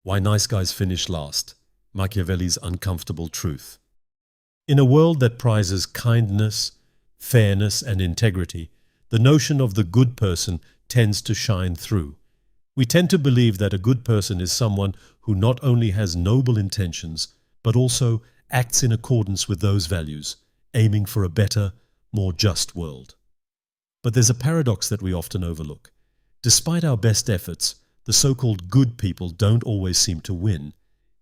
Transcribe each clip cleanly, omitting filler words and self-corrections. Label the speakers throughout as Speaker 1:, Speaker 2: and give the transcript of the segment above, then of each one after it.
Speaker 1: Why nice guys finish last. Machiavelli's uncomfortable truth. In a world that prizes kindness, fairness, and integrity, the notion of the good person tends to shine through. We tend to believe that a good person is someone who not only has noble intentions, but also acts in accordance with those values, aiming for a better, more just world. But there's a paradox that we often overlook. Despite our best efforts, the so-called good people don't always seem to win.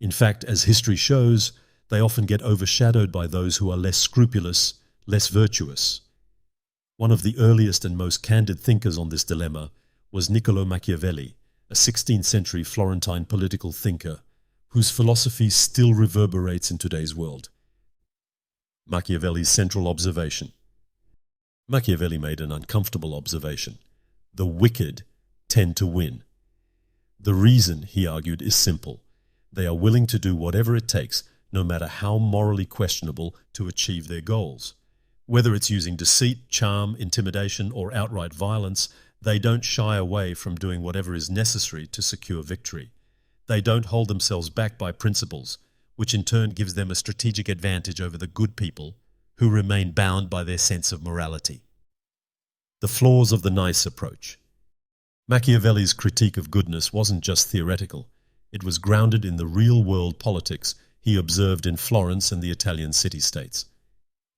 Speaker 1: In fact, as history shows, they often get overshadowed by those who are less scrupulous, less virtuous. One of the earliest and most candid thinkers on this dilemma was Niccolo Machiavelli, a 16th century Florentine political thinker whose philosophy still reverberates in today's world. Machiavelli's central observation. Machiavelli made an uncomfortable observation. The wicked tend to win. The reason, he argued, is simple. They are willing to do whatever it takes, no matter how morally questionable, to achieve their goals. Whether it's using deceit, charm, intimidation, or outright violence, they don't shy away from doing whatever is necessary to secure victory. They don't hold themselves back by principles, which in turn gives them a strategic advantage over the good people who remain bound by their sense of morality. The flaws of the nice approach. Machiavelli's critique of goodness wasn't just theoretical. It was grounded in the real-world politics he observed in Florence and the Italian city-states.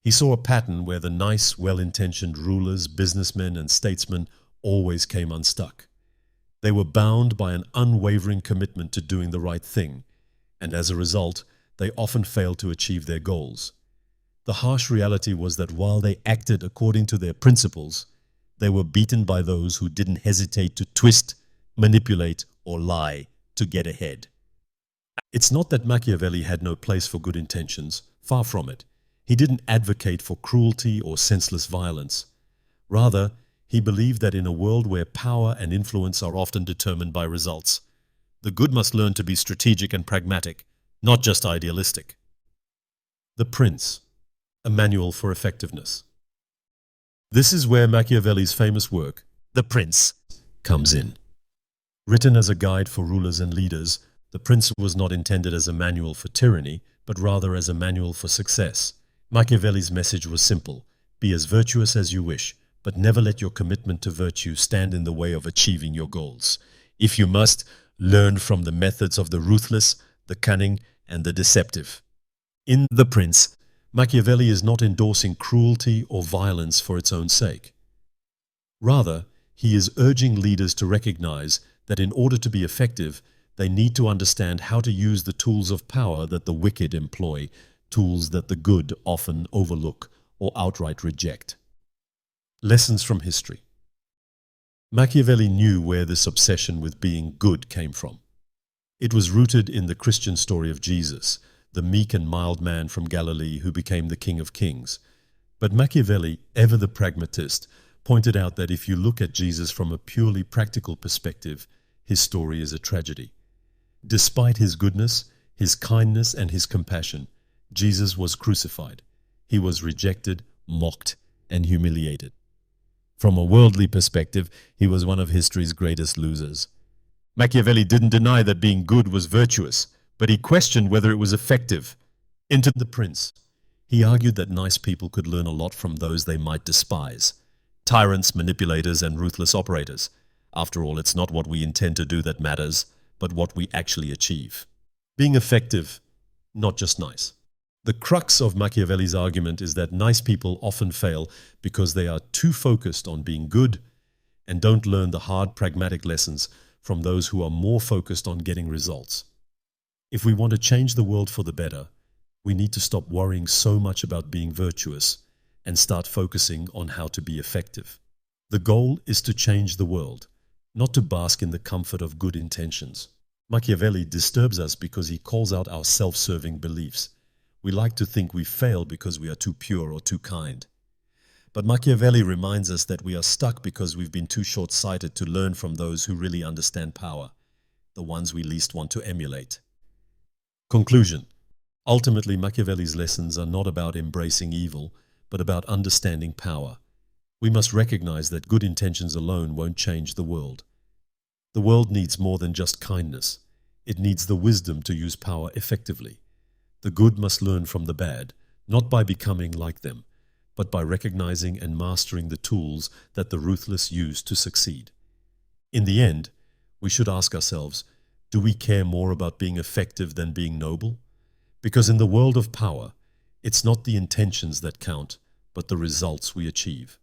Speaker 1: He saw a pattern where the nice, well-intentioned rulers, businessmen, and statesmen always came unstuck. They were bound by an unwavering commitment to doing the right thing, and as a result, they often failed to achieve their goals. The harsh reality was that while they acted according to their principles, they were beaten by those who didn't hesitate to twist, manipulate, or lie to get ahead. It's not that Machiavelli had no place for good intentions, far from it. He didn't advocate for cruelty or senseless violence. Rather, he believed that in a world where power and influence are often determined by results, the good must learn to be strategic and pragmatic, not just idealistic. The Prince, a manual for effectiveness. This is where Machiavelli's famous work, The Prince, comes in. Written as a guide for rulers and leaders, The Prince was not intended as a manual for tyranny, but rather as a manual for success. Machiavelli's message was simple: be as virtuous as you wish, but never let your commitment to virtue stand in the way of achieving your goals. If you must, learn from the methods of the ruthless, the cunning, and the deceptive. In The Prince, Machiavelli is not endorsing cruelty or violence for its own sake. Rather, he is urging leaders to recognize that in order to be effective, they need to understand how to use the tools of power that the wicked employ, tools that the good often overlook or outright reject. Lessons from history. Machiavelli knew where this obsession with being good came from. It was rooted in the Christian story of Jesus, the meek and mild man from Galilee who became the King of Kings. But Machiavelli, ever the pragmatist, pointed out that if you look at Jesus from a purely practical perspective, his story is a tragedy. Despite his goodness, his kindness, and his compassion, Jesus was crucified. He was rejected, mocked, and humiliated. From a worldly perspective, he was one of history's greatest losers. Machiavelli didn't deny that being good was virtuous, but he questioned whether it was effective. Into The Prince. He argued that nice people could learn a lot from those they might despise: tyrants, manipulators, and ruthless operators. After all, it's not what we intend to do that matters, but what we actually achieve. Being effective, not just nice. The crux of Machiavelli's argument is that nice people often fail because they are too focused on being good and don't learn the hard, pragmatic lessons from those who are more focused on getting results. If we want to change the world for the better, we need to stop worrying so much about being virtuous and start focusing on how to be effective. The goal is to change the world, not to bask in the comfort of good intentions. Machiavelli disturbs us because he calls out our self-serving beliefs. We like to think we fail because we are too pure or too kind. But Machiavelli reminds us that we are stuck because we've been too short-sighted to learn from those who really understand power, the ones we least want to emulate. Conclusion. Ultimately, Machiavelli's lessons are not about embracing evil, but about understanding power. We must recognize that good intentions alone won't change the world. The world needs more than just kindness. It needs the wisdom to use power effectively. The good must learn from the bad, not by becoming like them, but by recognizing and mastering the tools that the ruthless use to succeed. In the end, we should ask ourselves, do we care more about being effective than being noble? Because in the world of power, it's not the intentions that count, but the results we achieve.